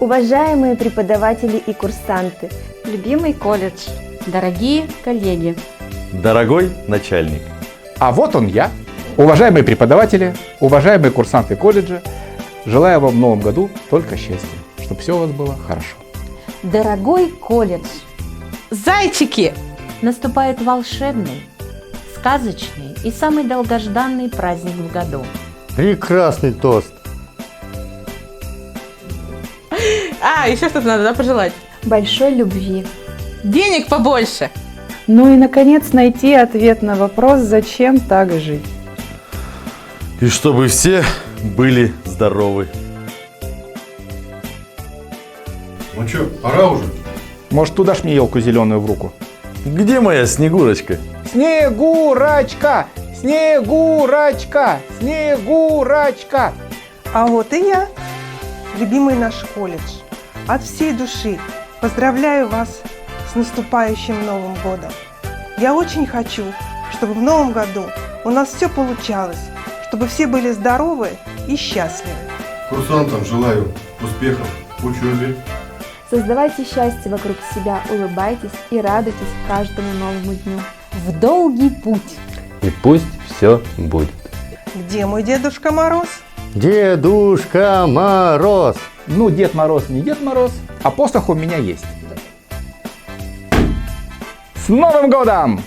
Уважаемые преподаватели и курсанты, Любимый колледж, дорогие коллеги, Дорогой начальник. А вот он я. Уважаемые преподаватели, уважаемые курсанты колледжа, желаю вам в новом году только счастья, чтобы все у вас было хорошо. дорогой колледж, Зайчики! наступает волшебный, сказочный и самый долгожданный праздник в году. Прекрасный тост. Еще что-то надо, да, пожелать? большой любви. Денег побольше! Ну и, наконец, найти ответ на вопрос, зачем так жить. И чтобы все были здоровы. Ну что, пора уже? Может, туда ж мне елку зеленую в руку? Где моя Снегурочка? Снегурочка! Снегурочка! Снегурочка! А вот и я, любимый наш колледж. От всей души поздравляю вас с наступающим Новым годом. Я очень хочу, чтобы в Новом году у нас все получалось, чтобы все были здоровы и счастливы. Курсантам желаю успехов в учебе. Создавайте счастье вокруг себя, улыбайтесь и радуйтесь каждому новому дню. В долгий путь! И пусть все будет. Где мой Дедушка Мороз? Дедушка Мороз. Ну, Дед Мороз не Дед Мороз, а посох у меня есть. С Новым годом!